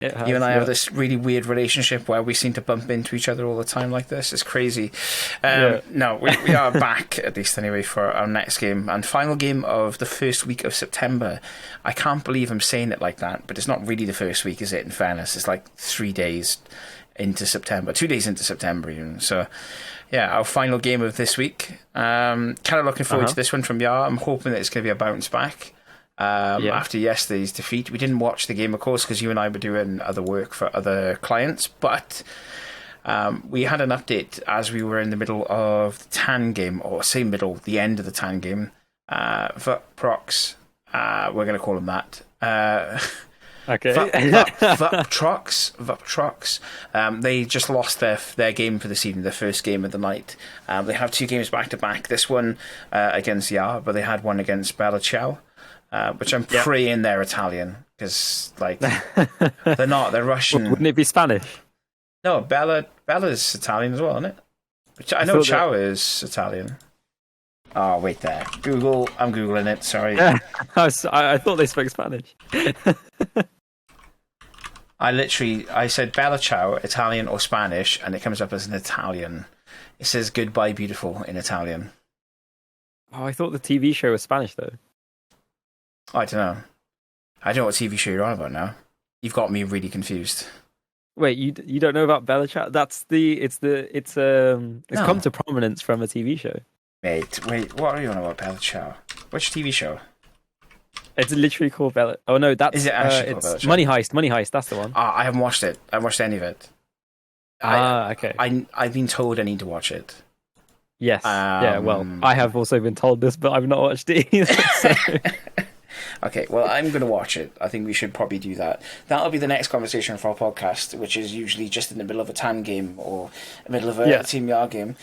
It has, You and I yeah. have this really weird relationship where we seem to bump into each other all the time like this. It's crazy. Yeah. No, we are back, at least anyway, for our next game and final game of the first week of September. I can't believe I'm saying it like that, but it's not really the first week, is it, in fairness? It's like 3 days into September, 2 days into September even. So, yeah, our final game of this week. Kind of looking forward to this one from Yar. I'm hoping that it's going to be a bounce back. Yeah. After yesterday's defeat. We didn't watch the game, of course, because you and I were doing other work for other clients, but we had an update as we were in the middle of the TAN game, or say middle, the end of the TAN game. Vulptrox, we're going to call him that. Okay. Vulptrox. They just lost their game for this evening, their first game of the night. They have 2 games back to back. This one against Yar, but they had one against Bella Ciao. Which I'm praying they're Italian, because like they're not. They're Russian. Wouldn't it be Spanish? No, Bella's Italian as well, isn't it? Which I know Ciao is Italian. Oh, wait there. Google. I'm googling it. Sorry. I thought they spoke Spanish. I said Bella Ciao, Italian or Spanish, and it comes up as an Italian. It says "Goodbye, beautiful" in Italian. Oh, I thought the TV show was Spanish though. I don't know. I don't know what TV show you're on about now. You've got me really confused. Wait, you don't know about Bella Ciao? It's come to prominence from a TV show. Wait, what are you on about, Bella Ciao? Which TV show? It's literally called Bella. Oh no, that's Is it actually called it's Bella Ciao? Money Heist. Money Heist. That's the one. I haven't watched it. I haven't watched any of it. Okay. I've been told I need to watch it. Yes. Yeah. Well, I have also been told this, but I've not watched it either. So. Okay, well, I'm going to watch it. I think we should probably do that. That'll be the next conversation for our podcast, which is usually just in the middle of a TAN game or the middle of a Team Yar game.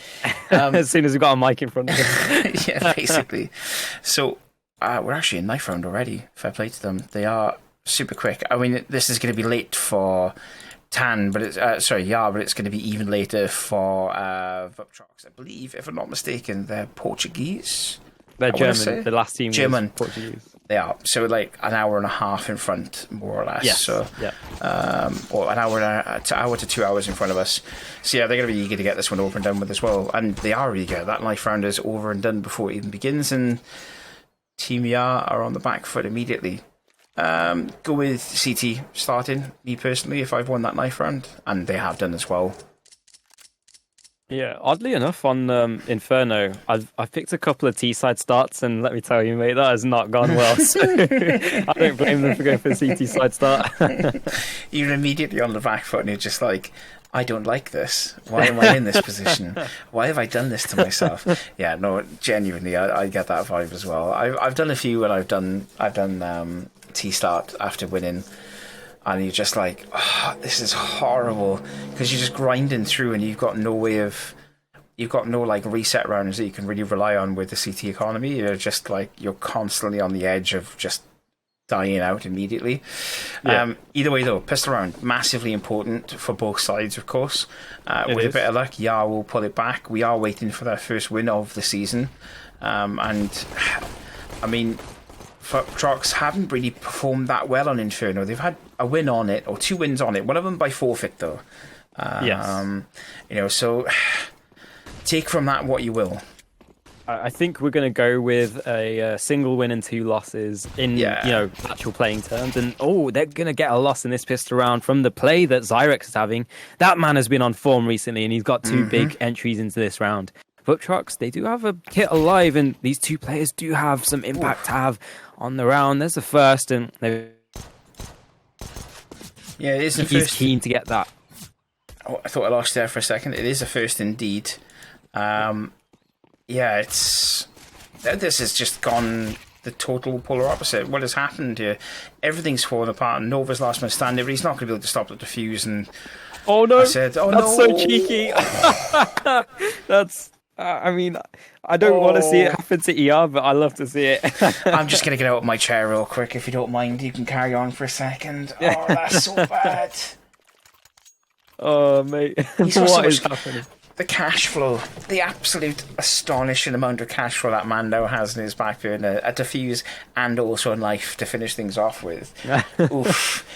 As soon as we've got a mic in front of us. Yeah, basically. So, we're actually in knife round already. Fair play to them. They are super quick. I mean, this is going to be late for TAN, but it's Yar, but it's going to be even later for Vulptrox. I believe, if I'm not mistaken, they're Portuguese. They're German. The last team German. was Portuguese. They are. So like an hour and a half in front, more or less. Yes. So, or an hour to 2 hours in front of us. So yeah, they're going to be eager to get this one over and done with as well. And they are eager. That knife round is over and done before it even begins. And Team Yar are on the back foot immediately. Go with CT starting, me personally, if I've won that knife round. And they have done as well. Yeah, oddly enough, on Inferno, I've picked a couple of T-side starts, and let me tell you, mate, that has not gone well. So I don't blame them for going for a CT side start. You're immediately on the back foot, and you're just like, I don't like this. Why am I in this position? Why have I done this to myself? Yeah, no, genuinely, I get that vibe as well. I've done a few when I've done T-start after winning. And you're just like, oh, this is horrible, because you're just grinding through, and you've got no like reset rounds that you can really rely on with the CT economy. You're just like, you're constantly on the edge of just dying out immediately. Yeah. Either way though, pistol round, massively important for both sides, of course. With a bit of luck, Yar will pull it back. We are waiting for their first win of the season. And I mean, Vulptrox haven't really performed that well on Inferno. They've had a win on it, or 2 wins on it. One of them by forfeit, though. Yes. So take from that what you will. I think we're going to go with a single win and 2 losses in actual playing terms. And they're going to get a loss in this pistol round from the play that Zyrex is having. That man has been on form recently, and he's got 2 big entries into this round. Vulptrox, they do have a kit alive, and these 2 players do have some impact to have on the round. There's the first, and it is the first. He's keen to get that. Oh, I thought I lost there for a second. It is a first indeed. This has just gone the total polar opposite. What has happened here? Everything's fallen apart. Nova's last man standing, but he's not going to be able to stop the defuse. And oh no, that's so cheeky. That's. I don't want to see it happen to ER, but I love to see it. I'm just going to get out of my chair real quick, if you don't mind. You can carry on for a second. Oh, that's so bad. Oh, mate. What is happening? The cash flow. The absolute astonishing amount of cash flow that man now has in his back burner. A defuse and also a knife to finish things off with. Oof.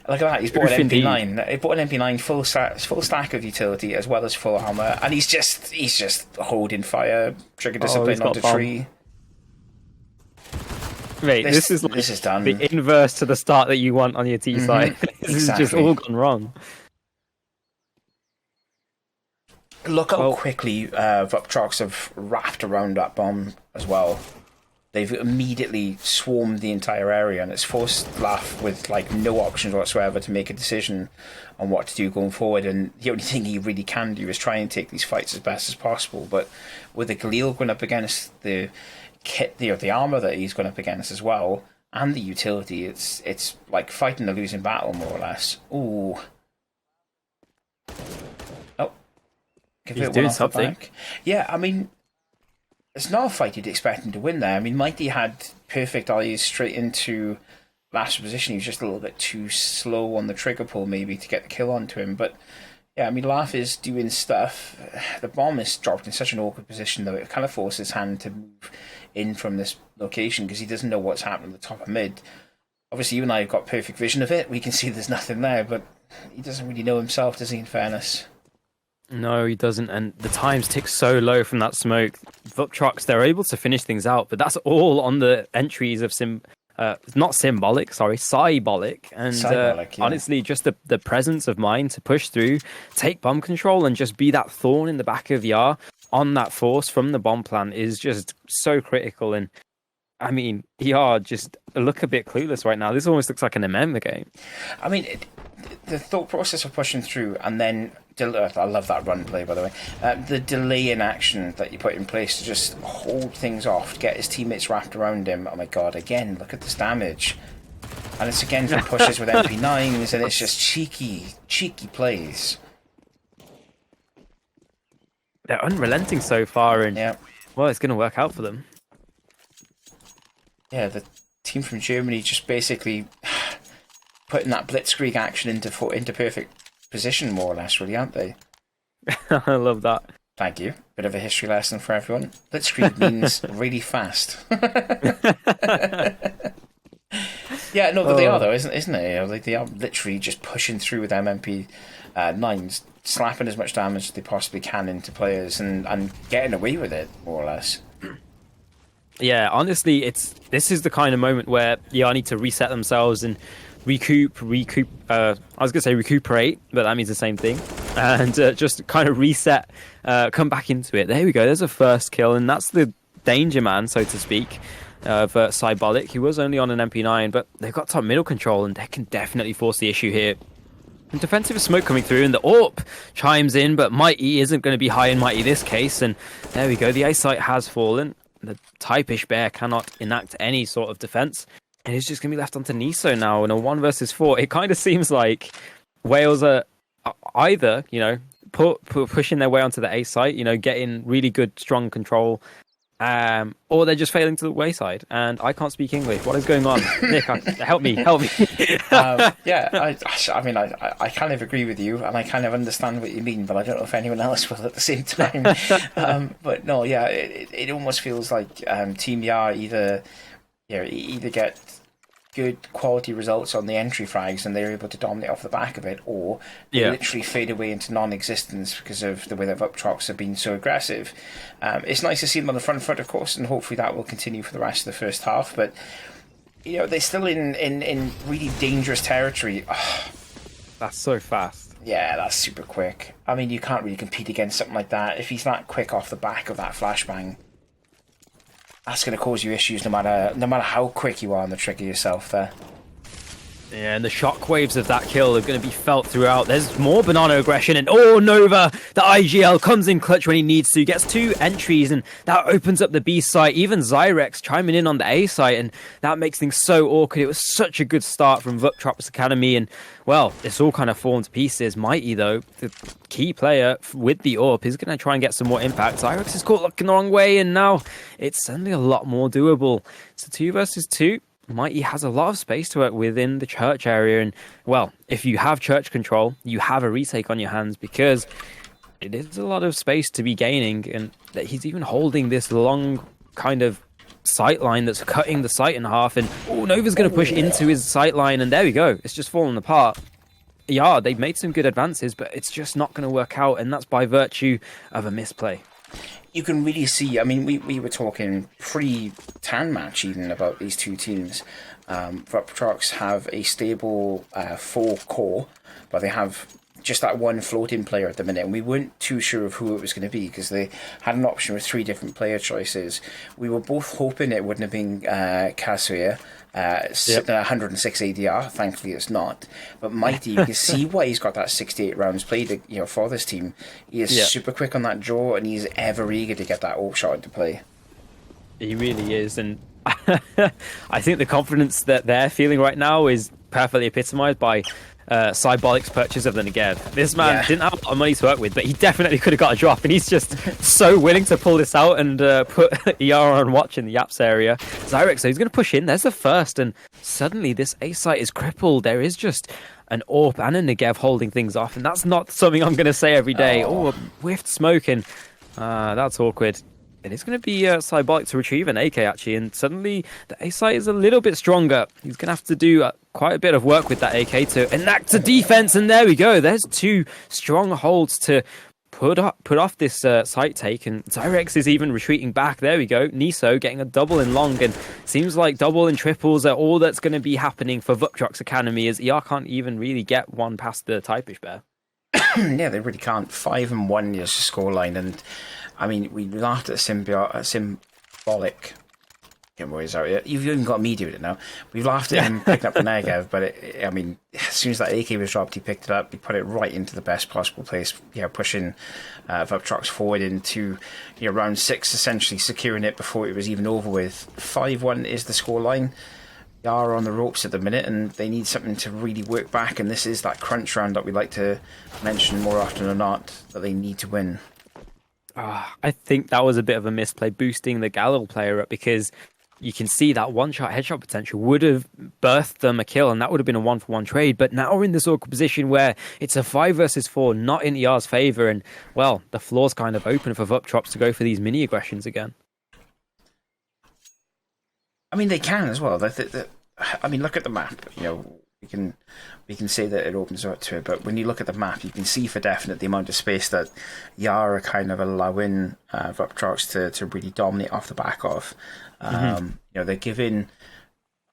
Look at that. He's bought Oof, an indeed. MP9. He bought an MP9 full stack of utility as well as full armor, and he's just holding fire, trigger discipline onto tree. Mate, this is done. The inverse to the start that you want on your T side. This is just all gone wrong. Look how quickly Vulptrox have wrapped around that bomb as well. They've immediately swarmed the entire area, and it's forced Laugh with like no options whatsoever to make a decision on what to do going forward. And the only thing he really can do is try and take these fights as best as possible. But with the Galil going up against the kit, the armor that he's going up against as well, and the utility, it's like fighting a losing battle more or less. Ooh. Oh. He's doing something. Yeah, I mean, it's not a fight you'd expect him to win there. I mean, Mighty had perfect eyes straight into last position. He was just a little bit too slow on the trigger pull, maybe, to get the kill onto him. But yeah, I mean, Laugh is doing stuff. The bomb is dropped in such an awkward position, though. It kind of forces his hand to move in from this location because he doesn't know what's happening at the top of mid. Obviously, you and I have got perfect vision of it. We can see there's nothing there, but he doesn't really know himself, does he, in fairness? No, he doesn't, and the times tick so low from that smoke. Vulptrox, they're able to finish things out, but that's all on the entries of not symbolic, sorry, cybolic. And yeah. Honestly, just the presence of mind to push through, take bomb control, and just be that thorn in the back of Yar on that force from the bomb plant is just so critical. And I mean, Yar just look a bit clueless right now. This almost looks like an MM game. I mean, the thought process of pushing through and then I love that run play, by the way. The delay in action that you put in place to just hold things off, get his teammates wrapped around him. Oh my god, again, look at this damage. And it's again from pushes with MP9s, and it's just cheeky plays. They're unrelenting so far, and well, it's going to work out for them. Yeah, the team from Germany just basically putting that blitzkrieg action into perfect position, more or less, really, aren't they? I love that. Thank you. Bit of a history lesson for everyone. Blitzkrieg means really fast. Yeah, no, but they are, though, isn't it? Like, they are literally just pushing through with MP9s, slapping as much damage as they possibly can into players and getting away with it, more or less. Yeah, honestly, this is the kind of moment where Yar need to reset themselves and recuperate, I was going to say recuperate, but that means the same thing, and just kind of reset, come back into it. There we go, there's a first kill, and that's the danger man, so to speak, for Cybolic. He was only on an MP9, but they've got top middle control, and they can definitely force the issue here. And defensive smoke coming through, and the AWP chimes in, but Mighty isn't going to be high in Mighty this case, and there we go, the A site has fallen. The typish bear cannot enact any sort of defense. And it's just going to be left onto Niso now in a 1 versus 4. It kind of seems like Wales are either, pushing their way onto the A site, getting really good, strong control, or they're just failing to the wayside. And I can't speak English. What is going on? Nick, help me. Yeah, I mean, I kind of agree with you, and I kind of understand what you mean, but I don't know if anyone else will at the same time. But no, yeah, it almost feels like Team Yar either get good quality results on the entry frags and they're able to dominate off the back of it, or they literally fade away into non-existence because of the way that Vulptrox have been so aggressive. It's nice to see them on the front foot, of course, and hopefully that will continue for the rest of the first half, but they're still in really dangerous territory. That's so fast. Yeah, that's super quick. I mean, you can't really compete against something like that. If he's that quick off the back of that flashbang, that's going to cause you issues no matter how quick you are on the trigger yourself there. Yeah, and the shockwaves of that kill are going to be felt throughout. There's more Banana aggression, and Nova, the IGL, comes in clutch when he needs to, gets 2 entries, and that opens up the B site. Even Zyrex chiming in on the A site, and that makes things so awkward. It was such a good start from Vulptrox Academy, and, well, it's all kind of fallen to pieces. Mighty, though, the key player with the AWP, is going to try and get some more impact. Zyrex is caught looking the wrong way, and now it's suddenly a lot more doable. So 2 versus 2. Mighty has a lot of space to work within the church area, and well, if you have church control, you have a retake on your hands, because it is a lot of space to be gaining, and that he's even holding this long kind of sight line that's cutting the sight in half, and Nova's going to push into his sight line, and there we go. It's just fallen apart. Yeah, they've made some good advances, but it's just not going to work out, and that's by virtue of a misplay. You can really see, I mean, we were talking pre-Tan match even about these two teams. Vulptrox have a stable 4 core, but they have just that one floating player at the minute, and we weren't too sure of who it was going to be because they had an option with 3 different player choices. We were both hoping it wouldn't have been Kazuya, sitting at 106 ADR. Thankfully, it's not. But Mighty, you can see why he's got that 68 rounds played, for this team. He is super quick on that draw, and he's ever eager to get that AWP shot into play. He really is, and I think the confidence that they're feeling right now is perfectly epitomized by Cybolic's purchase of the Negev. This man didn't have a lot of money to work with, but he definitely could have got a drop, and he's just so willing to pull this out and put ER on watch in the Yaps area. Zyrex, so he's going to push in. There's the first, and suddenly this A site is crippled. There is just an AWP and a Negev holding things off, and that's not something I'm going to say every day. Oh, a whiffed smoke, and that's awkward. It is going to be Cybolic to retrieve an AK, actually, and suddenly the A site is a little bit stronger. He's going to have to do quite a bit of work with that AK to enact a defense, and there we go. There's 2 strong holds to put off this site take, and Zyrex is even retreating back. There we go. Niso getting a double in long, and seems like double and triples are all that's going to be happening for Vulptrox Academy, as ER can't even really get one past the Typish Bear. Yeah, they really can't. 5-1 is the scoreline, and I mean, we laughed at Symbolic. Get my words out yet. You've even got me doing it now. We've laughed at him picking up the Negev, but I mean, as soon as that AK was dropped, he picked it up. He put it right into the best possible place. Pushing Vulptrox forward into round 6, essentially securing it before it was even over with. 5-1 is the scoreline. They are on the ropes at the minute, and they need something to really work back. And this is that crunch round that we like to mention more often than not, that they need to win. I think that was a bit of a misplay, boosting the Galil player up, because you can see that one-shot headshot potential would have birthed them a kill, and that would have been a 1-for-1 trade. But now we're in this awkward position where it's a 5 versus 4, not in ER's favour, and, well, the floor's kind of open for Vulptrox to go for these mini-aggressions again. I mean, they can as well. I mean, look at the map. We can say that it opens up to it, but when you look at the map, you can see for definite the amount of space that Yara are kind of allowing Vulptrox to really dominate off the back of. They're giving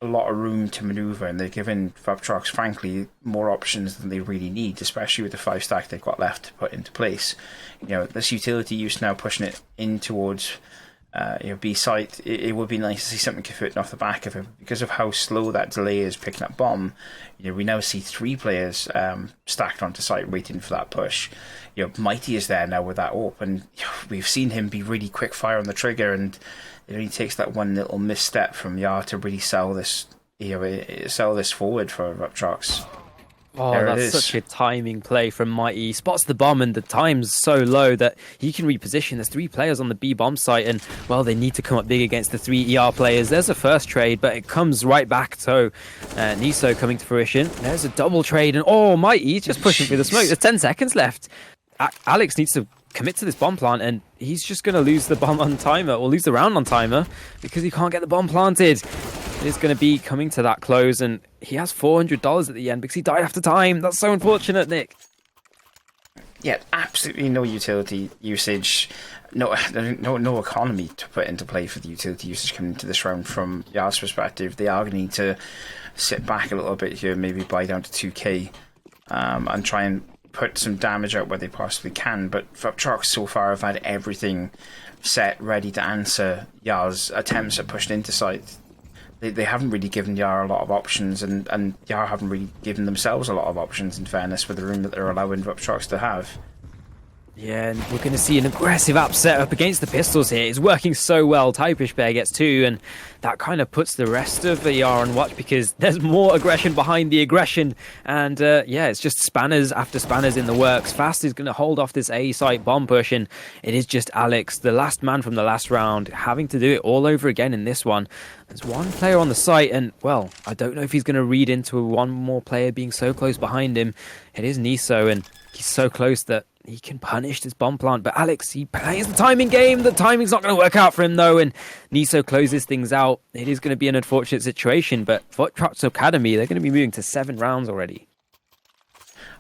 a lot of room to maneuver, and they're giving Vulptrox, frankly, more options than they really need, especially with the 5 stack they've got left to put into place. This utility use now pushing it in towards B site. It would be nice to see something converting off the back of it, because of how slow that delay is picking up bomb. We now see 3 players stacked onto site waiting for that push. Mighty is there now with that AWP, and we've seen him be really quick fire on the trigger, and it only takes that one little misstep from Yar to really sell this forward for Vulptrox. Oh, that's such a timing play from Mighty. He spots the bomb, and the time's so low that he can reposition. There's 3 players on the B bomb site, and, well, they need to come up big against the 3 ER players. There's a first trade, but it comes right back. So Niso coming to fruition. There's a double trade, and Mighty's just pushing through the smoke. There's 10 seconds left. Alex needs to commit to this bomb plant, and he's just going to lose the bomb on timer, or lose the round on timer, because he can't get the bomb planted. It is going to be coming to that close, and he has $400 at the end because he died after time. That's so unfortunate, Nick. Yeah, absolutely no utility usage, no economy to put into play for the utility usage coming into this round from Yar's perspective. They are going to need to sit back a little bit here, maybe buy down to 2k, and try and put some damage out where they possibly can. But Vulptrox so far have had everything set, ready to answer Yar's attempts at pushing into site. They haven't really given Yara a lot of options, and Yara haven't really given themselves a lot of options, in fairness, with the room that they're allowing Vulptrox to have. Yeah, and we're going to see an aggressive app set up against the pistols here. It's working so well. Typish Bear gets 2, and that kind of puts the rest of the ER on watch, because there's more aggression behind the aggression. And it's just spanners after spanners in the works. Fast is going to hold off this A site bomb push, and it is just Alex, the last man from the last round, having to do it all over again in this one. There's 1 player on the site, and, well, I don't know if he's going to read into 1 more player being so close behind him. It is Niso, and he's so close that he can punish this bomb plant. But Alex, he plays the timing game. The timing's not going to work out for him, though. And Niso closes things out. It is going to be an unfortunate situation. But Vulptrox Academy, they're going to be moving to 7 rounds already.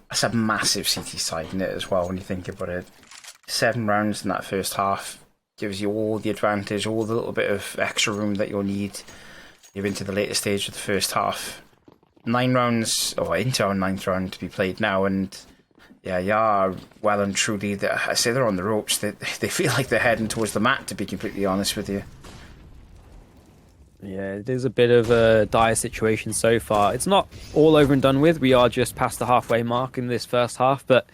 That's a massive CT side in it as well when you think about it. 7 rounds in that first half gives you all the advantage, all the little bit of extra room that you'll need. You're into the later stage of the first half. 9 rounds, or into our 9th round to be played now, and yeah, you are well and truly, I say they're on the ropes. They feel like they're heading towards the mat, to be completely honest with you. Yeah, it is a bit of a dire situation so far. It's not all over and done with. We are just past the halfway mark in this first half, but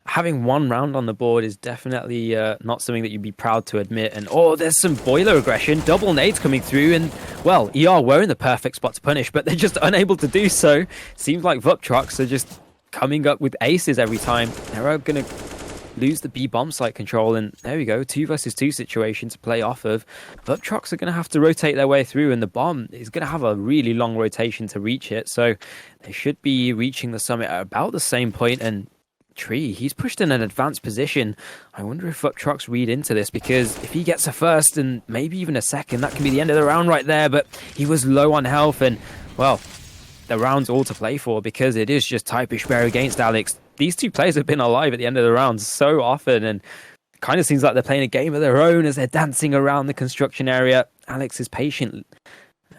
having 1 round on the board is definitely not something that you'd be proud to admit. And there's some boiler aggression, double nades coming through, and well, ER were in the perfect spot to punish, but they're just unable to do so. Seems like Vulptrox are just coming up with aces every time. They're going to lose the B bomb site control, and there we go, 2 versus 2 situation to play off of. Vulptrox are going to have to rotate their way through, and the bomb is going to have a really long rotation to reach it, so they should be reaching the summit at about the same point. And Tree, he's pushed in an advanced position. I wonder if Vulptrox read into this, because if he gets a first and maybe even a second, that can be the end of the round right there. But he was low on health, and well, the round's all to play for, because it is just Typish Bear against Alex. These 2 players have been alive at the end of the round so often, and it kind of seems like they're playing a game of their own as they're dancing around the construction area. Alex is patient,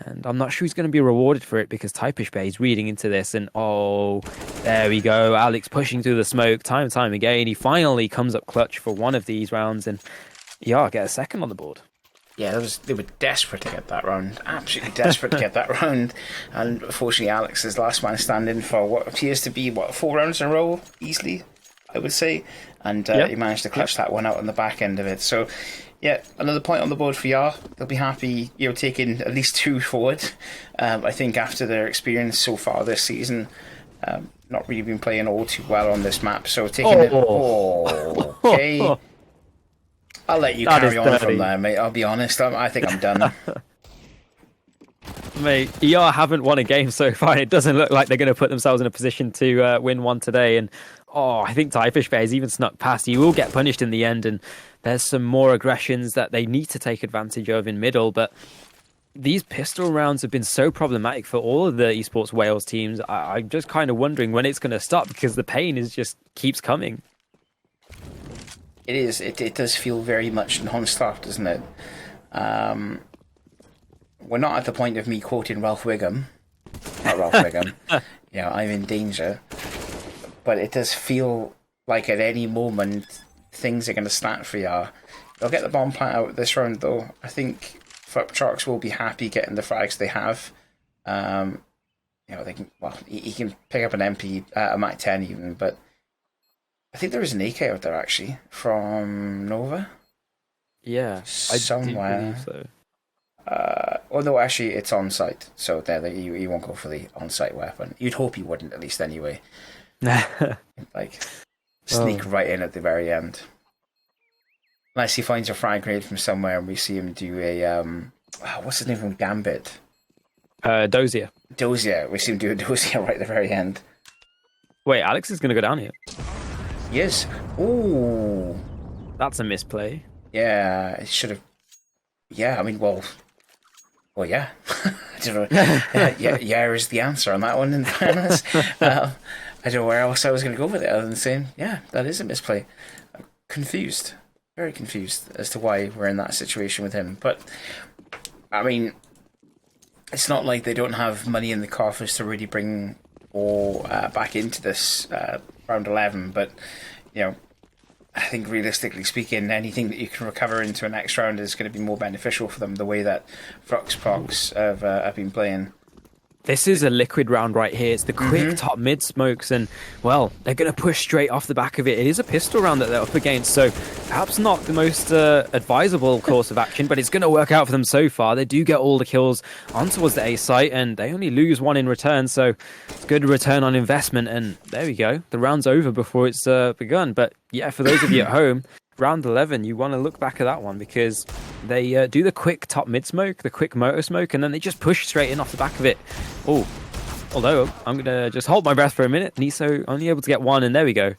and I'm not sure he's going to be rewarded for it, because Typish Bear is reading into this, and there we go. Alex pushing through the smoke time and time again. He finally comes up clutch for one of these rounds, and get a second on the board. Yeah, they were desperate to get that round. Absolutely desperate to get that round. And unfortunately, Alex is last man standing for what appears to be, 4 rounds in a row, easily, I would say. And he managed to clutch that one out on the back end of it. So, yeah, another point on the board for Yar. They'll be happy, taking at least 2 forward. I think after their experience so far this season, not really been playing all too well on this map. So taking it... okay. I'll let you carry on from there, mate. I'll be honest. I think I'm done. Mate, ER haven't won a game so far. It doesn't look like they're going to put themselves in a position to win one today. And I think Typish Bear has even snuck past. He will get punished in the end. And there's some more aggressions that they need to take advantage of in middle. But these pistol rounds have been so problematic for all of the EsportsWales teams. I'm just kind of wondering when it's going to stop, because the pain just keeps coming. It is. It does feel very much non-stop, doesn't it? We're not at the point of me quoting Ralph Wiggum. Not Ralph Wiggum. I'm in danger. But it does feel like at any moment things are going to snap for you. They'll get the bomb plant out this round, though. I think Vulptrox will be happy getting the frags they have. They can. Well, he can pick up an MP, a Mac 10 even, but. I think there is an AK out there, actually, from Nova. Yeah, somewhere. I do believe so. No, actually, it's on site, so he won't go for the on site weapon. You'd hope he wouldn't, at least, anyway. Sneak right in at the very end. Unless he finds a frag grenade from somewhere, and we see him do a what's his name from Gambit? Dozier. Dozier. We see him do a Dozier right at the very end. Wait, Alex is going to go down here. Yes. Ooh. That's a misplay. Yeah, it should have. Yeah, I mean, well, yeah. I don't know. Yeah is the answer on that one, in fairness. I don't know where else I was going to go with it other than saying, yeah, that is a misplay. I'm confused. Very confused as to why we're in that situation with him. But, I mean, it's not like they don't have money in the coffers to really bring back into this round 11, but I think realistically speaking, anything that you can recover into a next round is going to be more beneficial for them, the way that Vulptrox have been playing. This is a liquid round right here. It's the quick top mid smokes, and well, they're going to push straight off the back of it. It is a pistol round that they're up against, so perhaps not the most advisable course of action, but it's going to work out for them so far. They do get all the kills on towards the A site, and they only lose 1 in return, so it's good return on investment. And there we go. The round's over before it's begun. But yeah, for those of you at home, round 11, you want to look back at that one, because they do the quick top mid smoke, the quick motor smoke, and then they just push straight in off the back of it. Although I'm going to just hold my breath for a minute. Niso only able to get 1, and there we go.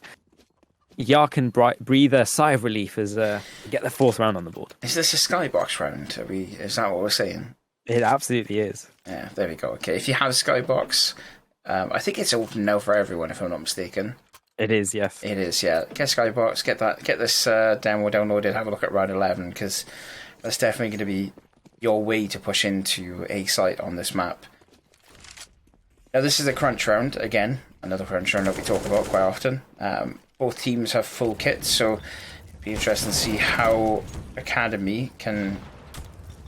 Yar can breathe a sigh of relief as get the fourth round on the board. Is this a skybox round? Is that what we're saying? It absolutely is. Yeah, there we go. Okay, if you have a skybox, I think it's open now for everyone, if I'm not mistaken. It is, yes. It is, yeah. Get skybox, get this demo downloaded, have a look at round 11, because that's definitely going to be your way to push into a site on this map. Now, this is a crunch round, again, another crunch round that we talk about quite often. Both teams have full kits, so it'd be interesting to see how Academy can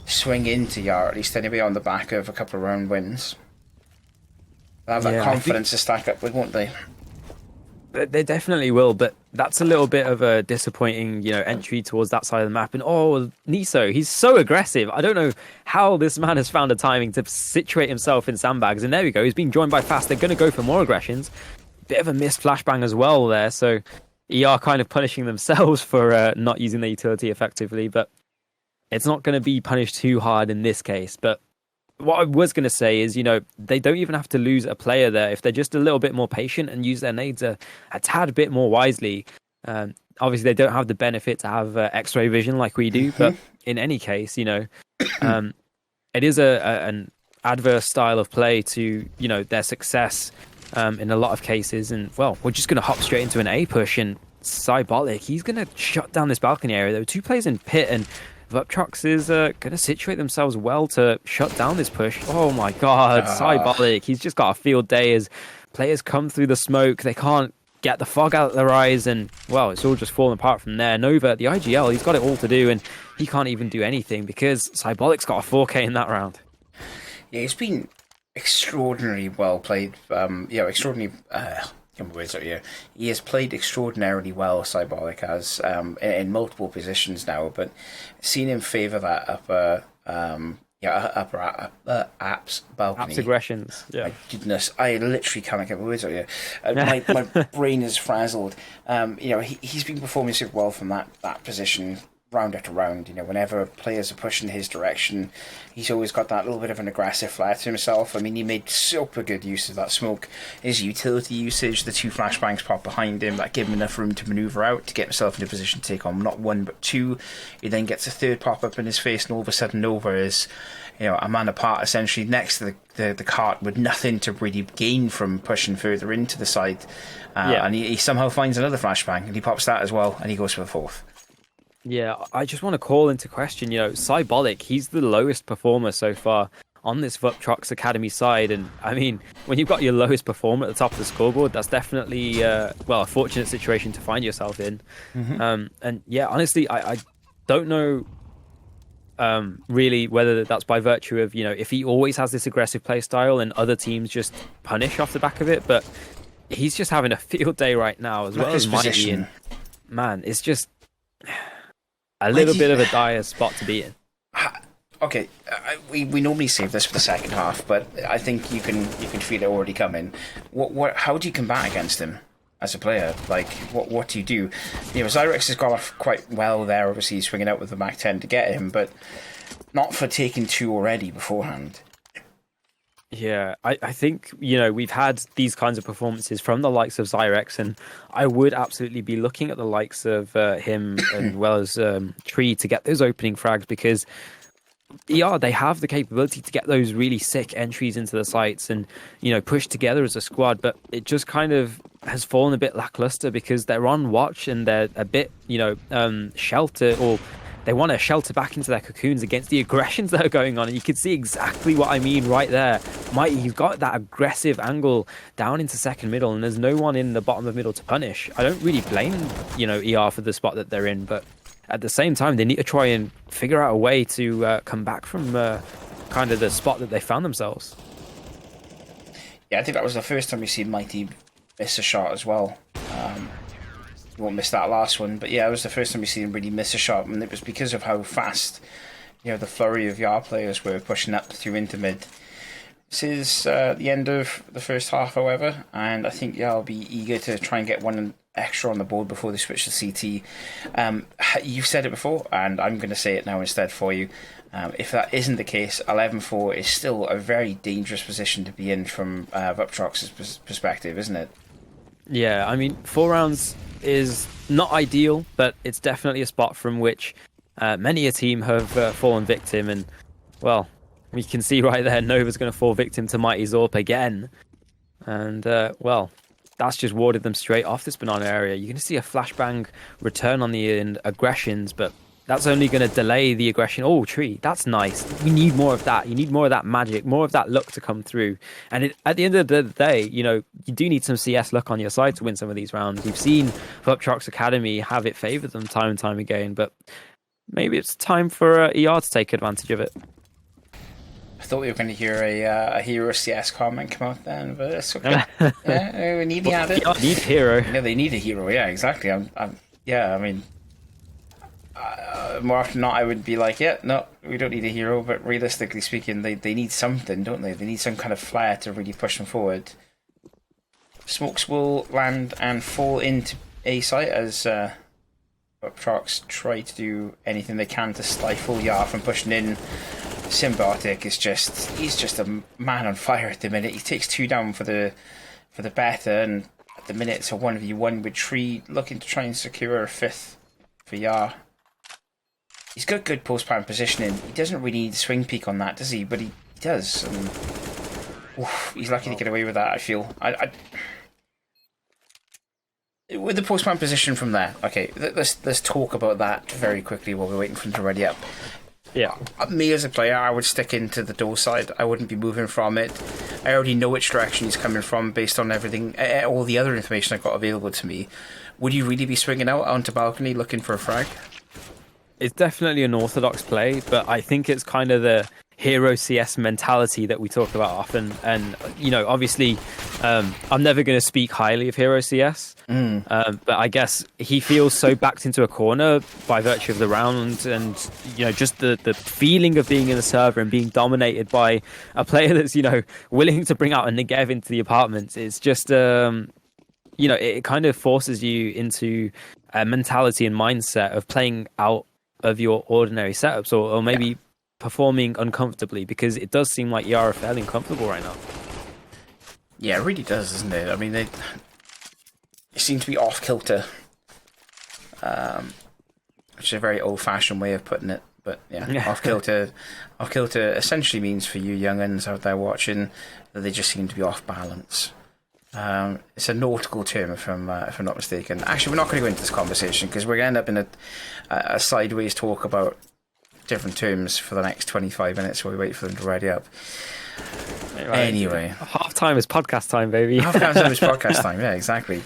swing into Yar, at least anyway, on the back of a couple of round wins. They'll have that confidence to stack up with, won't they? They definitely will, but that's a little bit of a disappointing, entry towards that side of the map. And Niso, he's so aggressive. I don't know how this man has found a timing to situate himself in sandbags. And there we go. He's being joined by Fast. They're going to go for more aggressions. Bit of a missed flashbang as well there. So ER kind of punishing themselves for not using their utility effectively. But it's not going to be punished too hard in this case. But what I was going to say is, they don't even have to lose a player there if they're just a little bit more patient and use their nades a tad bit more wisely. Obviously, they don't have the benefit to have X-ray vision like we do, but in any case, it is an adverse style of play to their success in a lot of cases. And well, we're just going to hop straight into an A push, and Cybolic, he's going to shut down this balcony area. There were two players in pit, and Vulptrox is going to situate themselves well to shut down this push. Oh my god, Cybolic, he's just got a field day as players come through the smoke. They can't get the fog out of their eyes, and well, it's all just falling apart from there. Nova, the IGL, he's got it all to do, and he can't even do anything because Cybolic's got a 4K in that round. Yeah, it's been extraordinarily well played. He has played extraordinarily well, Cybolic has, in multiple positions now, but seen him favour that upper apps balcony. Apps aggressions, yeah. My goodness, I literally cannot get my words out here. My brain is frazzled. He's been performing super well from that position, round after round. Whenever players are pushing his direction, he's always got that little bit of an aggressive flair to himself. I mean, he made super good use of that smoke. His utility usage, the two flashbangs pop behind him, that gave him enough room to maneuver out to get himself in a position to take on not one but two. He then gets a third pop up in his face, and all of a sudden Nova is a man apart essentially next to the cart with nothing to really gain from pushing further into the side. And he somehow finds another flashbang, and he pops that as well, and he goes for the fourth. Yeah, I just want to call into question, Cybolic, he's the lowest performer so far on this Vulptrox Academy side. And I mean, when you've got your lowest performer at the top of the scoreboard, that's definitely, a fortunate situation to find yourself in. And yeah, honestly, I don't know really whether that's by virtue of, if he always has this aggressive play style and other teams just punish off the back of it. But he's just having a field day right now as well as Mighty. And man, it's just a little bit of a dire spot to be in. Okay, we normally save this for the second half, but I think you can feel it already coming. How do you combat against him as a player? Like, what do you do? Zyrex has got off quite well there. Obviously, he's swinging out with the Mac 10 to get him, but not for taking two already beforehand. Yeah, I think, we've had these kinds of performances from the likes of Zyrex, and I would absolutely be looking at the likes of him as well as Tree to get those opening frags, because they have the capability to get those really sick entries into the sites and, push together as a squad, but it just kind of has fallen a bit lackluster because they're on watch and they're a bit, sheltered, or they want to shelter back into their cocoons against the aggressions that are going on. And you can see exactly what I mean right there. Mighty, he's got that aggressive angle down into second middle, and there's no one in the bottom of middle to punish. I don't really blame, ER for the spot that they're in, but at the same time, they need to try and figure out a way to come back from kind of the spot that they found themselves. Yeah, I think that was the first time we see Mighty miss a shot as well. You won't miss that last one, but yeah, it was the first time we see him really miss a shot, and it was because of how fast, the flurry of Yar players were pushing up through into mid. This is the end of the first half, however, and I think Yar will be eager to try and get one extra on the board before they switch to CT. You've said it before, and I'm going to say it now instead for you. If that isn't the case, 11-4 is still a very dangerous position to be in from Vulptrox's perspective, isn't it? Yeah, I mean, 4 rounds is not ideal, but it's definitely a spot from which many a team have fallen victim. And, well, we can see right there, Nova's going to fall victim to Mighty Zorp again. And, well, that's just warded them straight off this banana area. You're going to see a flashbang return on the aggressions, but that's only going to delay the aggression. Oh, tree. That's nice. We need more of that. You need more of that magic, more of that luck to come through. And at the end of the day, you do need some CS luck on your side to win some of these rounds. You've seen Vulptrox Academy have it favor them time and time again, but maybe it's time for ER to take advantage of it. I thought we were going to hear a hero CS comment come out then, but it's okay. Yeah, we need it. Need a hero. Yeah, they need a hero. Yeah, exactly. More often than not, I would be like, yeah, no, we don't need a hero. But realistically speaking, they need something, don't they? They need some kind of flair to really push them forward. Smokes will land and fall into A site as Vulptrox try to do anything they can to stifle Yar from pushing in. Symbiotic is he's just a man on fire at the minute. He takes 2 down for the beta, and at the minute it's a 1v1 with Tree looking to try and secure a 5th for Yar. He's got good post-plan positioning. He doesn't really need swing peek on that, does he? But he does. And, he's lucky to get away with that, I feel. With the post-plan position from there, okay, let's talk about that very quickly while we're waiting for him to ready up. Yeah. Me as a player, I would stick into the door side. I wouldn't be moving from it. I already know which direction he's coming from based on everything, all the other information I've got available to me. Would you really be swinging out onto balcony looking for a frag? It's definitely an orthodox play, but I think it's kind of the hero CS mentality that we talk about often. And, obviously, I'm never going to speak highly of hero CS, but I guess he feels so backed into a corner by virtue of the round and, just the feeling of being in the server and being dominated by a player that's, willing to bring out a Negev into the apartments. It's just, it kind of forces you into a mentality and mindset of playing out of your ordinary setups or maybe performing uncomfortably, because it does seem like you are fairly uncomfortable right now. Yeah, it really does, doesn't it? I mean, they seem to be off kilter, which is a very old-fashioned way of putting it. But yeah, off kilter essentially means for you young'uns out there watching that they just seem to be off balance. It's a nautical term, if I'm not mistaken. Actually, we're not going to go into this conversation because we're going to end up in a sideways talk about different terms for the next 25 minutes while we wait for them to ready up. Right. Anyway, half time is podcast time, baby. Half time is podcast time. Yeah, exactly.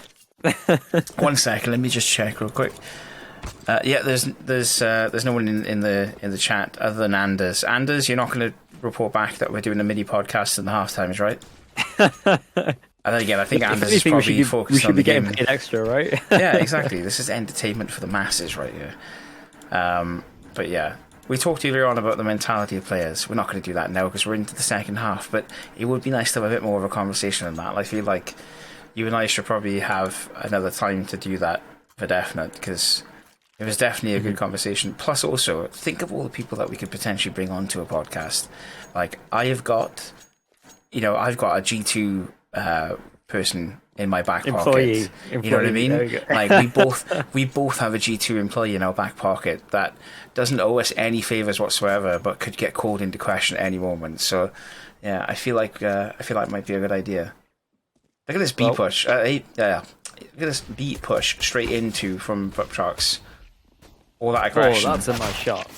1 second, let me just check real quick. There's no one in the chat other than Anders. Anders, you're not going to report back that we're doing a mini podcast in the half times, right? And then again, I think Anders is probably focused on the game. We should be getting paid extra, right? Yeah, exactly. This is entertainment for the masses right here. But yeah, we talked earlier on about the mentality of players. We're not going to do that now because we're into the second half, but it would be nice to have a bit more of a conversation on that. I feel like you and I should probably have another time to do that for definite, because it was definitely a good conversation. Plus also, think of all the people that we could potentially bring onto a podcast. Like, I've got a G2 person in my back pocket. You know what I mean? Like, we both have a G2 employee in our back pocket that doesn't owe us any favors whatsoever, but could get called into question at any moment. So, yeah, I feel like it might be a good idea. Look at this B push. Look at this B push straight into from Vulptrox. All that aggression. Oh, that's a nice shot.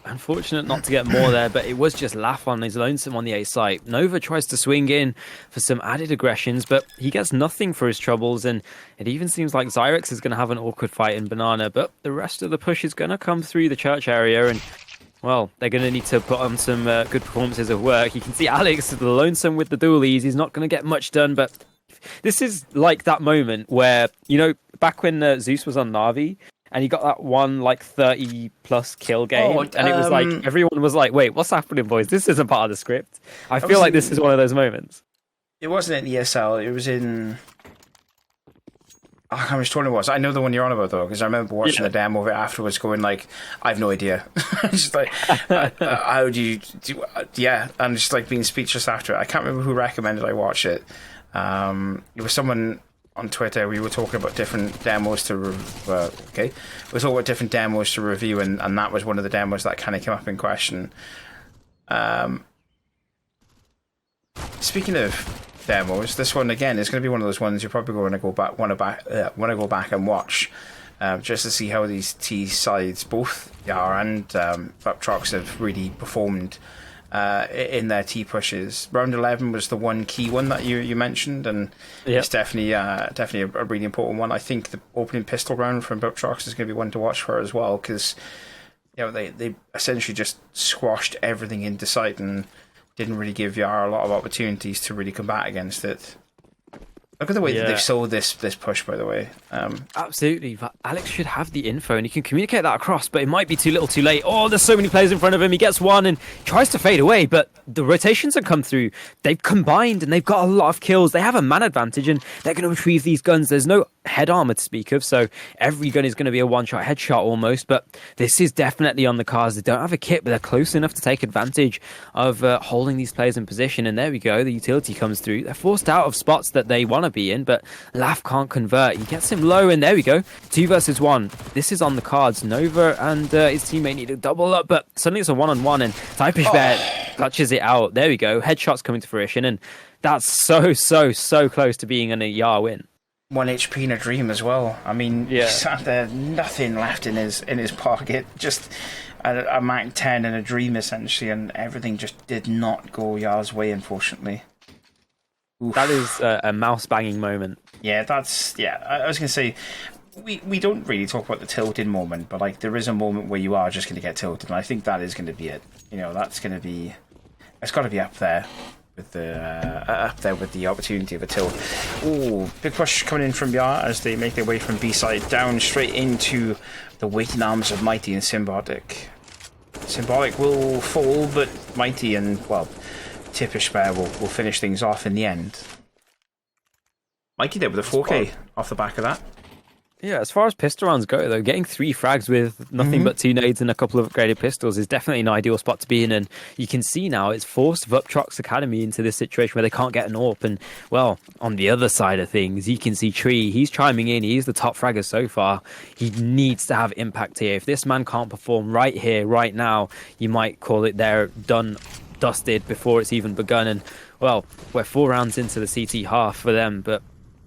Unfortunate not to get more there, but it was just Laugh on his lonesome on the A site. Nova tries to swing in for some added aggressions, but he gets nothing for his troubles, and it even seems like Zyrex is going to have an awkward fight in Banana, but the rest of the push is going to come through the church area, and, well, they're going to need to put on some good performances of work. You can see Alex, the lonesome with the dualies. He's not going to get much done, but this is like that moment where, back when Zeus was on Na'Vi, and he got that one 30+ kill game, and it was like everyone was like, "Wait, what's happening, boys? This isn't part of the script." I feel like this is one of those moments. It wasn't in ESL. It was in. I can't remember which tournament it was. I know the one you're on about though, because I remember watching the demo of it afterwards, going like, "I have no idea." Just like, how do you do? Yeah, and just like being speechless after it. I can't remember who recommended I watch it. It was someone on Twitter, we were talking about different demos to we were talking about different demos to review, and that was one of the demos that kind of came up in question. Speaking of demos, this one again is going to be one of those ones you're probably going to want to go back and watch, just to see how these T sides, both Yar and Vulptrox, have really performed in their T pushes. Round 11 was the one key one that you mentioned, and it's definitely a really important one. I think the opening pistol round from Vulptrox is going to be one to watch for as well, because they essentially just squashed everything into sight and didn't really give Yar a lot of opportunities to really combat against it. Look at the way that they've sold this push, by the way. Absolutely. But Alex should have the info and he can communicate that across, but it might be too little too late. Oh, there's so many players in front of him. He gets one and tries to fade away, but the rotations have come through. They've combined and they've got a lot of kills. They have a man advantage and they're going to retrieve these guns. There's no head armor to speak of, so every gun is going to be a one-shot headshot almost, but this is definitely on the cards. They don't have a kit, but they're close enough to take advantage of holding these players in position, and there we go. The utility comes through. They're forced out of spots that they want to be in, but Laugh can't convert. He gets him low, and there we go. 2 versus 1. This is on the cards. Nova and his teammate need to double up, but suddenly it's a one-on-one, and Typish Bear clutches it out. There we go. Headshots coming to fruition, and that's so close to being an Yar win. 1 HP in a dream as well. I mean, he sat there, nothing left in his pocket, just a Mac 10 and a dream essentially, and everything just did not go Yar's way, unfortunately. Oof. That is a mouse banging moment. Yeah, I was going to say, we don't really talk about the tilted moment, but like there is a moment where you are just going to get tilted, and I think that is going to be it. It's got to be up there. With the opportunity of a tilt. Oh, big push coming in from Yar as they make their way from B side down straight into the waiting arms of Mighty and Symbiotic. Symbiotic will fall, but Mighty and Typish Bear will finish things off in the end. Mighty there with a 4K off the back of that. Yeah, as far as pistol rounds go, though, getting 3 frags with nothing but 2 nades and a couple of upgraded pistols is definitely an ideal spot to be in. And you can see now it's forced Vulptrox Academy into this situation where they can't get an AWP. And, well, on the other side of things, you can see Tree. He's chiming in. He's the top fragger so far. He needs to have impact here. If this man can't perform right here, right now, you might call it they're done, dusted before it's even begun. And, well, we're 4 rounds into the CT half for them, but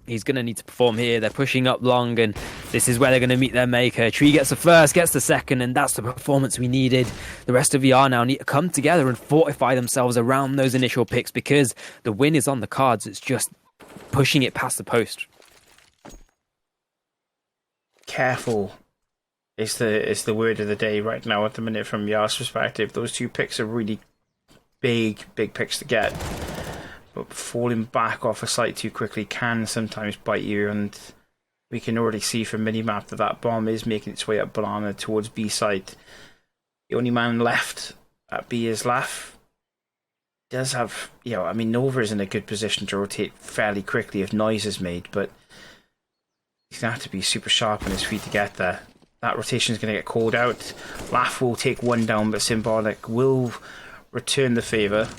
he's going to need to perform here. They're pushing up long, and this is where they're going to meet their maker. Tree gets the first, gets the second, and that's the performance we needed. The rest of VR now need to come together and fortify themselves around those initial picks, because the win is on the cards. It's just pushing it past the post. Careful is the word of the day right now at the minute from Yar's perspective. Those 2 picks are really big picks to get. But falling back off a site too quickly can sometimes bite you, and we can already see from minimap that bomb is making its way up Banana towards B site. The only man left at B is Laugh. Does have, Nova is in a good position to rotate fairly quickly if noise is made, but he's going to have to be super sharp on his feet to get there. That rotation is going to get called out. Laugh will take 1 down, but Symbolic will return the favour.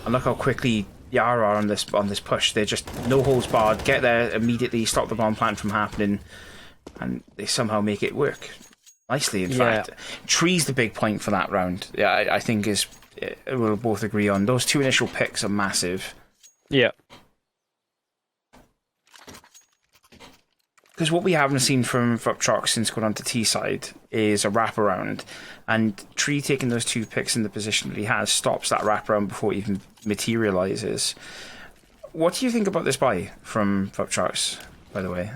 And look how quickly Yar are on this push. They're just no holds barred, get there immediately, stop the bomb plant from happening, and they somehow make it work nicely. In fact, Tree's the big point for that round. Yeah, I think we'll both agree on those 2 initial picks are massive. Yeah. Because what we haven't seen from Vulptrox since going on to T side is a wraparound, and Tree taking those 2 picks in the position that he has stops that wraparound before it even materializes. What do you think about this buy from Vulptrox, by the way?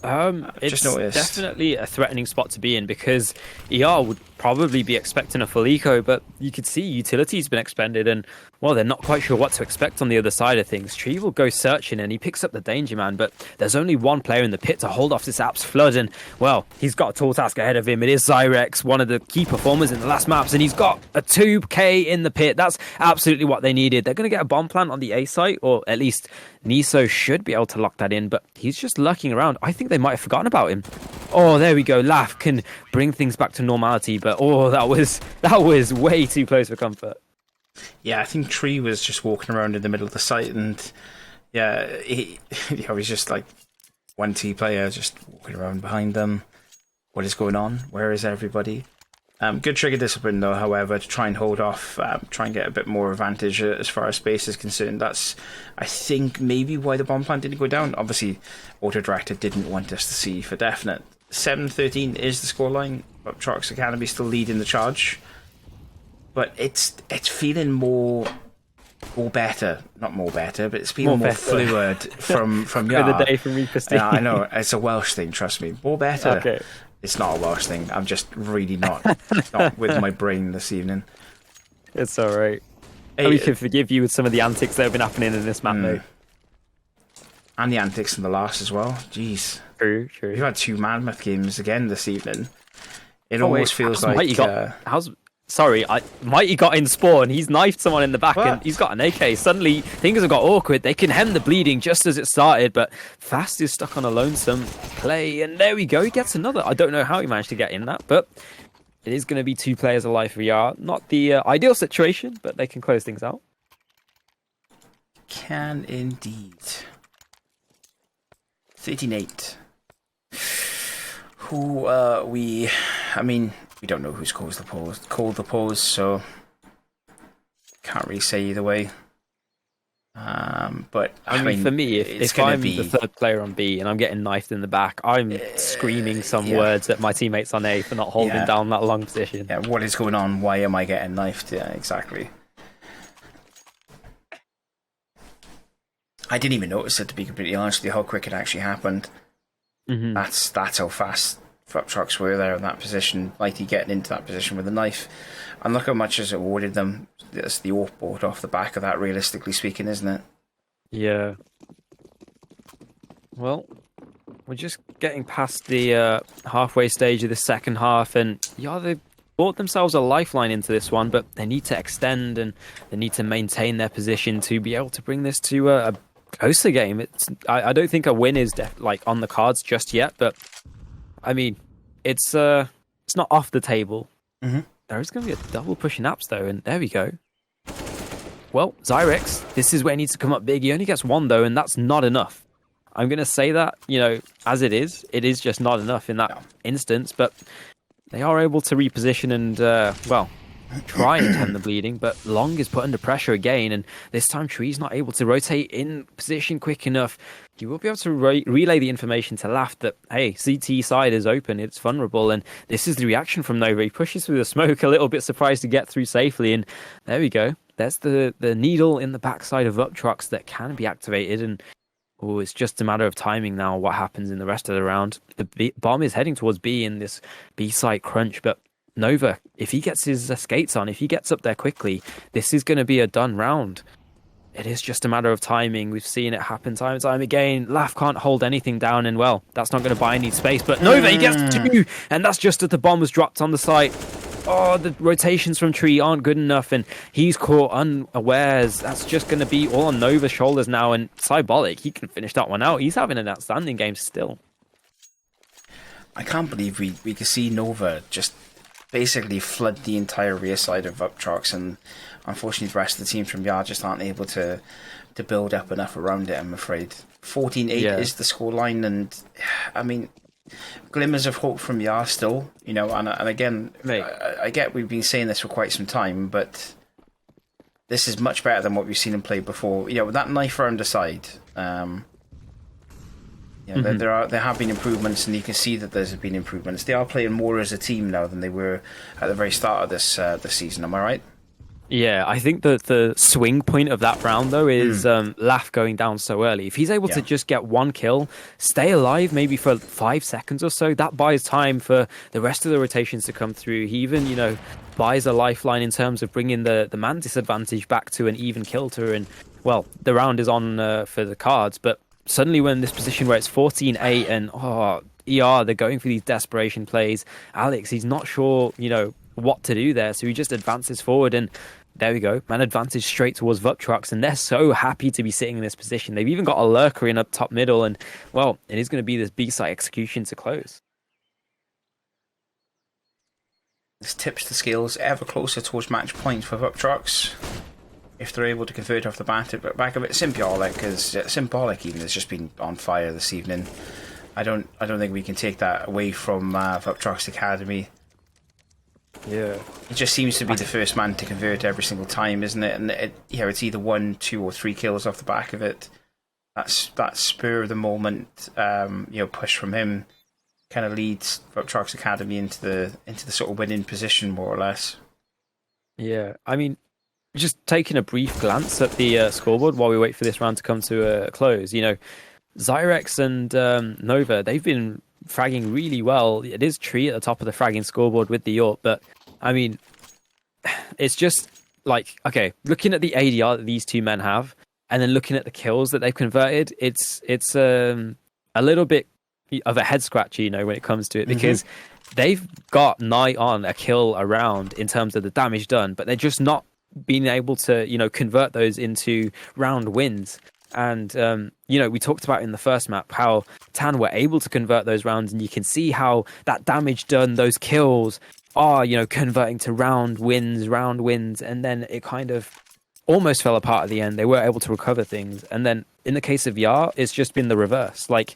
It's definitely a threatening spot to be in, because ER would probably be expecting a full eco, but you could see utility's been expended, and well, they're not quite sure what to expect on the other side of things. Tree will go searching and he picks up the danger man, but there's only one player in the pit to hold off this Apps flood, and well, he's got a tall task ahead of him. It is Zyrex, one of the key performers in the last maps, and he's got a 2k in the pit. That's absolutely what they needed. They're going to get a bomb plant on the A site, or at least Niso should be able to lock that in, but he's just lurking around. I think they might have forgotten about him. Oh, there we go. Laugh can bring things back to normality, but that was way too close for comfort. Yeah, I think Tree was just walking around in the middle of the site, and Yeah, he's just like 1T player, just walking around behind them. What is going on? Where is everybody? Good trigger discipline, though, however, to try and hold off, try and get a bit more advantage as far as space is concerned. That's, I think, maybe why the bomb plant didn't go down. Obviously, Auto Director didn't want us to see for definite. 7-13 is the scoreline. Vulptrox Academy still leading the charge. But it's feeling more better. Not more better, but it's feeling more fluid from yeah. The day from ReaperSteve. Yeah, I know. It's a Welsh thing, trust me. More better. Okay. It's not a Welsh thing. I'm just really not with my brain this evening. It's all right. Hey, we can forgive you with some of the antics that have been happening in this map, though. And the antics in the last as well. Jeez. True. We've had 2 Mammoth games again this evening. It almost feels like... Mighty got in spawn. He's knifed someone in the back and he's got an AK. Suddenly, things have got awkward. They can hem the bleeding just as it started, but Fast is stuck on a lonesome play. And there we go. He gets another. I don't know how he managed to get in that, but it is going to be 2 players alive for ER. Not the ideal situation, but they can close things out. Can indeed. 13-8. We don't know who's called the pause, so can't really say either way. But I mean, for me, if I'm the 3rd player on B and I'm getting knifed in the back, I'm screaming some words at my teammates on A for not holding down that long position. Yeah, what is going on? Why am I getting knifed? Yeah, exactly. I didn't even notice it, to be completely honest with you, how quick it actually happened. Mm-hmm. how fast Vulptrox were there in that position. Mighty getting into that position with a knife. And look how much has awarded them. It's the AWP board off the back of that, realistically speaking, isn't it? Yeah. Well, we're just getting past the halfway stage of the second half, and they bought themselves a lifeline into this one, but they need to extend and they need to maintain their position to be able to bring this to a closer game. I don't think a win is on the cards just yet, but I mean, it's not off the table. Mm-hmm. There is going to be a double pushing apps though, and there we go. Well, Zyrex, this is where he needs to come up big. He only gets 1 though, and that's not enough. I'm going to say that, as it is just not enough in that instance, but they are able to reposition and, try and end the bleeding, but Long is put under pressure again, and this time Tree's not able to rotate in position quick enough. You will be able to relay the information to Laugh that, hey, CT side is open, it's vulnerable, and this is the reaction from Nova. He pushes through the smoke, a little bit surprised to get through safely, and there we go. There's the needle in the backside of Vulptrox that can be activated, and it's just a matter of timing now what happens in the rest of the round. The bomb is heading towards B in this B site crunch, but Nova, if he gets his skates on, if he gets up there quickly, this is going to be a done round. It is just a matter of timing. We've seen it happen time and time again. Laugh can't hold anything down, and that's not going to buy any space. But Nova, he gets 2, and that's just as the bomb was dropped on the site. Oh, the rotations from Tree aren't good enough, and he's caught unawares. That's just going to be all on Nova's shoulders now, and Cybolic, he can finish that one out. He's having an outstanding game still. I can't believe we could see Nova just basically flood the entire rear side of Vulptrox, and unfortunately the rest of the teams from Yard just aren't able to build up enough around it, I'm afraid. 14-8 is the scoreline, and I mean, glimmers of hope from Yard still, and again, I get we've been saying this for quite some time, but this is much better than what we've seen him play before. With that knife around the side, there have been improvements, and you can see that there's been improvements. They are playing more as a team now than they were at the very start of this season. Am I right? Yeah, I think that the swing point of that round, though, is Laugh going down so early. If he's able to just get 1 kill, stay alive maybe for 5 seconds or so, that buys time for the rest of the rotations to come through. He even, buys a lifeline in terms of bringing the man disadvantage back to an even kilter. And, the round is on for the cards, but suddenly we're in this position where it's 14-8 and, they're going for these desperation plays. Alex, he's not sure, what to do there, so he just advances forward, and there we go, man advantage straight towards Vulptrox, and they're so happy to be sitting in this position. They've even got a lurker in up top middle, and it is going to be this B-side execution to close. This tips the scales ever closer towards match point for Vulptrox. if they're able to convert off the back of it. Symbolic even has just been on fire this evening. I don't think we can take that away from Vulptrox Academy. Yeah, it just seems to be the first man to convert every single time, isn't it? And it's either 1, 2, or 3 kills off the back of it. That spur of the moment, push from him, kind of leads Vulptrox Academy into the sort of winning position, more or less. Yeah, I mean, just taking a brief glance at the scoreboard while we wait for this round to come to a close. Zyrex and Nova, they've been fragging really well. It is Tree at the top of the fragging scoreboard with the AWP, but I mean, it's just like, okay, looking at the ADR that these two men have, and then looking at the kills that they've converted, it's a little bit of a head scratcher, when it comes to it, because they've got nigh on a kill around in terms of the damage done, but they're just not being able to, convert those into round wins. And, we talked about in the first map how Tan were able to convert those rounds, and you can see how that damage done, those kills are, converting to round wins, and then it kind of almost fell apart at the end. They were able to recover things. And then in the case of Yar, it's just been the reverse. Like,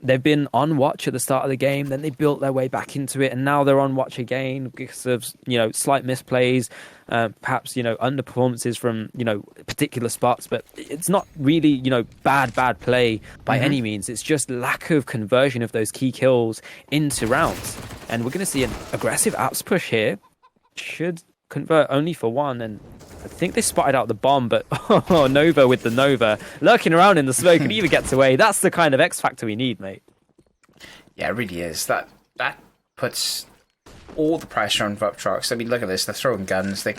they've been on watch at the start of the game, then they built their way back into it, and now they're on watch again because of, slight misplays, perhaps, underperformances from, particular spots, but it's not really, bad play by any means. It's just lack of conversion of those key kills into rounds. And we're going to see an aggressive apps push here. Should convert only for 1, and I think they spotted out the bomb, but Nova with the Nova lurking around in the smoke and even gets away. That's the kind of X factor we need, mate. Yeah, it really is. That puts all the pressure on Vulptrox. I mean, look at this. They're throwing guns. They're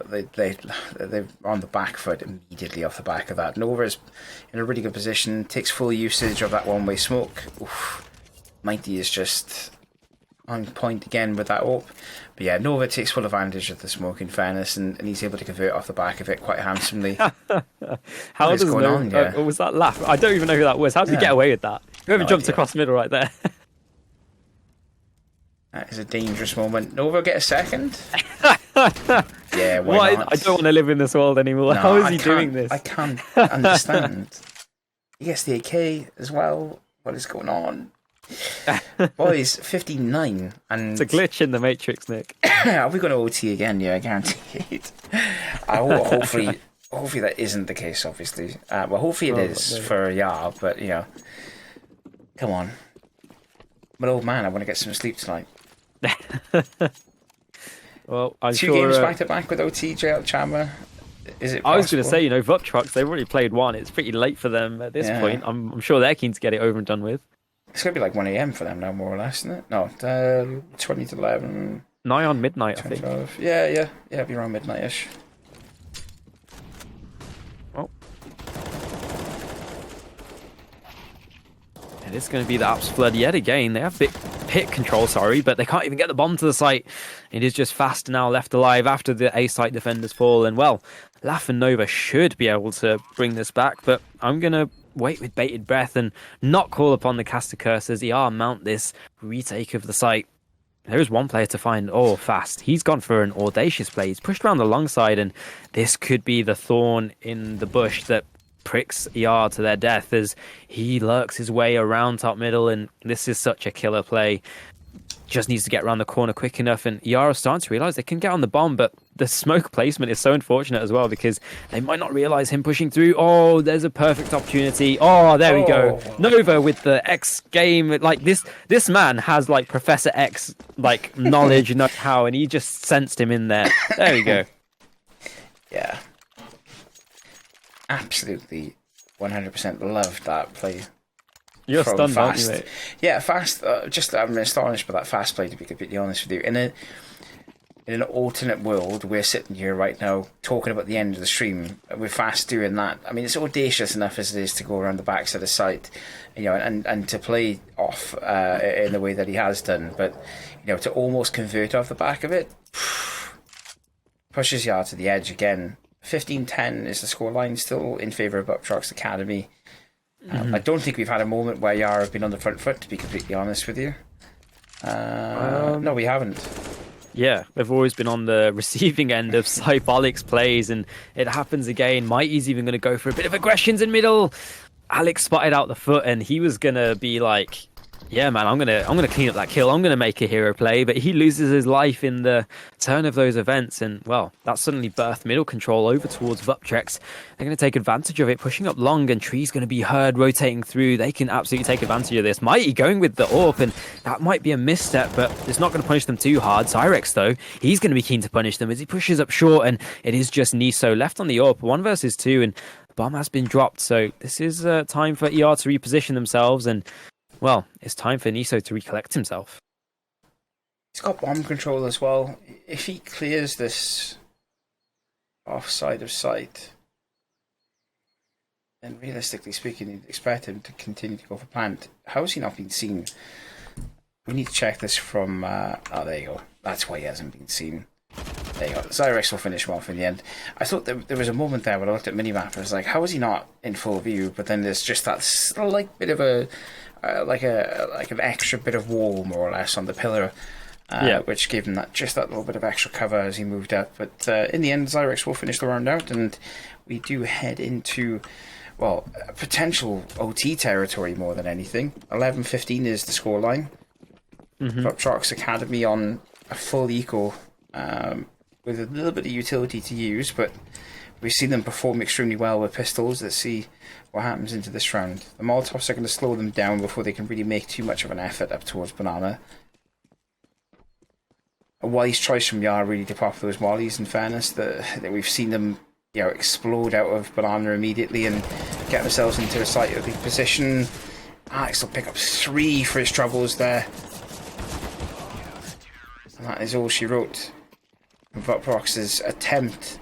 on the back foot immediately off the back of that. Nova's in a really good position. Takes full usage of that one-way smoke. Oof. Mighty is just on point again with that AWP. But yeah, Nova takes full advantage of the smoke, in fairness, and he's able to convert off the back of it quite handsomely. How does going on? Yeah. What was that laugh? I don't even know who that was. How did he get away with that? Whoever jumped across the middle right there. That is a dangerous moment. Nova get a second? Yeah, why not? I don't want to live in this world anymore. No, how is he doing this? I can't understand. He gets the AK as well. What is going on? Boys, 59, and it's a glitch in the Matrix, Nick. Are we going to OT again? Yeah, I guarantee it. Hopefully that isn't the case. Obviously, hopefully it is for Yar. But come on, I'm an old man. I want to get some sleep tonight. Well, I'm 2 sure, games back to back with OT, JL Chandler. Is it possible? I was going to say, Vulptrox, they've already played 1. It's pretty late for them at this point. I'm sure they're keen to get it over and done with. It's going to be like 1 a.m. for them now, more or less, isn't it? No, 20 to 11. Nigh on midnight, I think. Yeah, it'll be around midnight-ish. Well, it is going to be the Apps flood yet again. They have pit control, but they can't even get the bomb to the site. It is just Fast now left alive after the A site defenders fall. And well, Laff and Nova should be able to bring this back, but I'm going to wait with bated breath and not call upon the caster curse as mount this retake of the site. There is one player to find. Fast. He's gone for an audacious play. He's pushed around the long side, and this could be the thorn in the bush that pricks ER to their death as he lurks his way around top middle, and this is such a killer play. Just needs to get around the corner quick enough, and ER are starting to realise they can get on the bomb, but the smoke placement is so unfortunate as well because they might not realise him pushing through. There's a perfect opportunity. There we go. Nova with the X game. Like this man has like Professor X like knowledge and know-how, and he just sensed him in there. There we go. Yeah. Absolutely 100% loved that play. You're stunned, aren't you, Fast. mate? Yeah, Fast. I'm astonished by that Fast play, to be completely honest with you. In an alternate world, we're sitting here right now talking about the end of the stream with Fast doing that. I mean, it's audacious enough as it is to go around the backside of the site, and to play off in the way that he has done. But to almost convert off the back of it, pushes Yard to the edge again. 15-10 is the scoreline, still in favour of Vulptrox Academy. I don't think we've had a moment where Yara have been on the front foot, to be completely honest with you. No, we haven't. Yeah, they've always been on the receiving end of Cybolic's plays, and it happens again. Mighty's even going to go for a bit of aggressions in middle. Alex spotted out the foot, and he was going to be like, "Yeah, man, I'm gonna clean up that kill. I'm gonna make a hero play." But he loses his life in the turn of those events, and well, that suddenly birthed middle control over towards Vulptrox. They're going to take advantage of it, pushing up long, and Tree's going to be heard rotating through. They can absolutely take advantage of this. Mighty going with the AWP, and that might be a misstep, but it's not going to punish them too hard. Zyrex, though, he's going to be keen to punish them as he pushes up short, and it is just Niso left on the AWP, 1 versus 2, and the bomb has been dropped. So this is time for ER to reposition themselves, and well, it's time for Niso to recollect himself. He's got bomb control as well. If he clears this offside of sight, then realistically speaking, you'd expect him to continue to go for plant. How has he not been seen? We need to check this from... oh, there you go. That's why he hasn't been seen. There you go. Zyrex will finish him off in the end. I thought there was a moment there when I looked at minimap. I was like, how is he not in full view? But then there's just that slight bit of a... like an extra bit of wall, more or less, on the pillar, which gave him that little bit of extra cover as he moved up. But in the end, Zyrex will finish the round out, and we do head into, well, potential OT territory more than anything. 11-15 is the scoreline. Vulptrox Academy on a full eco, with a little bit of utility to use, but we've seen them perform extremely well with pistols. Let's see what happens into this round. The Molotovs are going to slow them down before they can really make too much of an effort up towards Banana. A wise choice from Yar really to pop those mollies, in fairness, that we've seen them, explode out of Banana immediately and get themselves into a slightly big position. Alex will pick up 3 for his troubles there. And that is all she wrote. Vulptrox's attempt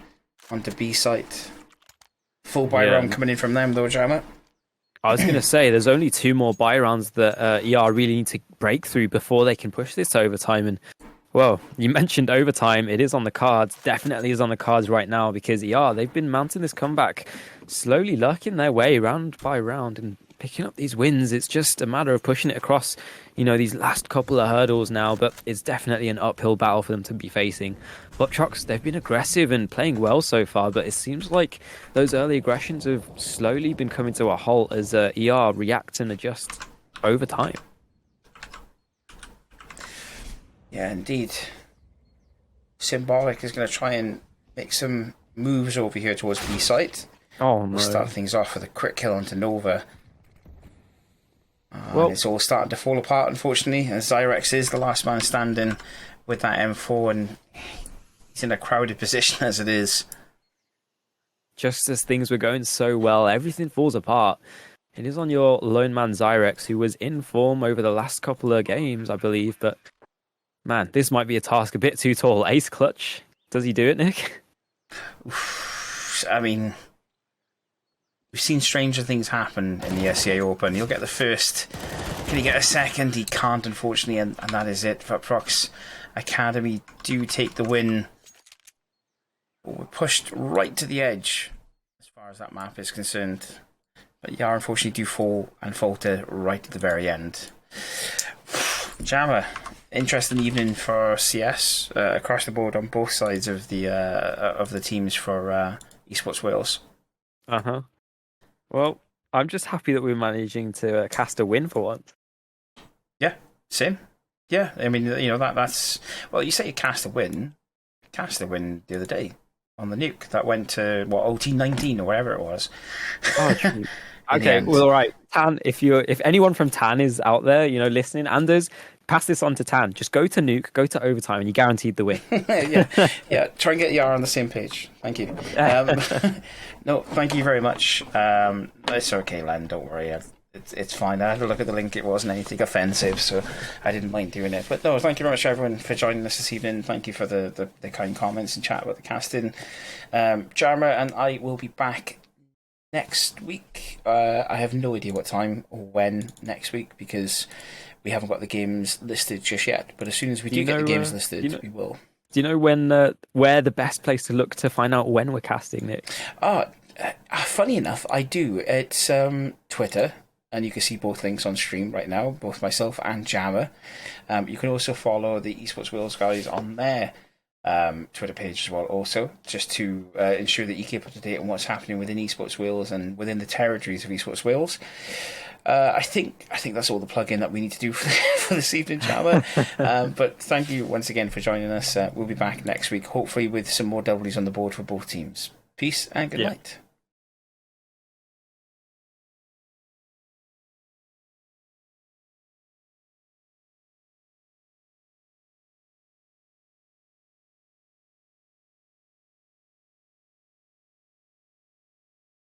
onto B site. Full buy round coming in from them, though, Jammer. I was going to say, there's only 2 more buy rounds that ER really need to break through before they can push this to overtime. And, well, you mentioned overtime. It is on the cards. Definitely is on the cards right now because ER, they've been mounting this comeback, slowly lurking their way round by round and picking up these wins. It's just a matter of pushing it across, these last couple of hurdles now, but it's definitely an uphill battle for them to be facing. Vulptrox, they've been aggressive and playing well so far, but it seems like those early aggressions have slowly been coming to a halt as ER react and adjust over time. Yeah, indeed. Symbolic is going to try and make some moves over here towards B site. Oh, no. We'll start things off with a quick kill onto Nova. Well, it's all starting to fall apart, unfortunately, as Zyrex is the last man standing with that M4, and he's in a crowded position as it is. Just as things were going so well, everything falls apart. It is on your lone man Zyrex, who was in form over the last couple of games, I believe, but man, this might be a task a bit too tall. Ace clutch. Does he do it, Nick? I mean, we've seen stranger things happen in the ESEA Open. He'll get the first. Can he get a second? He can't, unfortunately, and that is it. Vulptrox Academy do take the win. But we're pushed right to the edge as far as that map is concerned. But Yar, unfortunately, do fall and falter right at the very end. Jammer, interesting evening for CS across the board on both sides of the teams for EsportsWales. Well, I'm just happy that we're managing to cast a win for once. Yeah, same. Yeah, I mean, that's... Well, you say you cast a win. Cast the win the other day on the nuke. That went to, OT 19 or whatever it was. Oh, true. Okay, well, all right. Tan, if anyone from Tan is out there, listening, Anders, pass this on to Tan. Just go to nuke, go to overtime, and you're guaranteed the win. yeah. Try and get Yara on the same page. Thank you. No, thank you very much. It's okay, Len. Don't worry. It's fine. I had a look at the link. It wasn't anything offensive, so I didn't mind doing it. But no, thank you very much, everyone, for joining us this evening. Thank you for the kind comments and chat about the casting. Jarma and I will be back next week. I have no idea what time or when next week because we haven't got the games listed just yet. But as soon as we do get the games listed, we will. Do you know where the best place to look to find out when we're casting, Nick? Funny enough, I do. It's Twitter. and you can see both links on stream right now, both myself and Jammer. You can also follow the Esports Wales guys on their Twitter page as well, also, just to ensure that you keep up to date on what's happening within Esports Wales and within the territories of Esports Wales. I think that's all the plug-in that we need to do for this evening, Jammer. But thank you once again for joining us. We'll be back next week, hopefully with some more W's on the board for both teams. Peace and good night.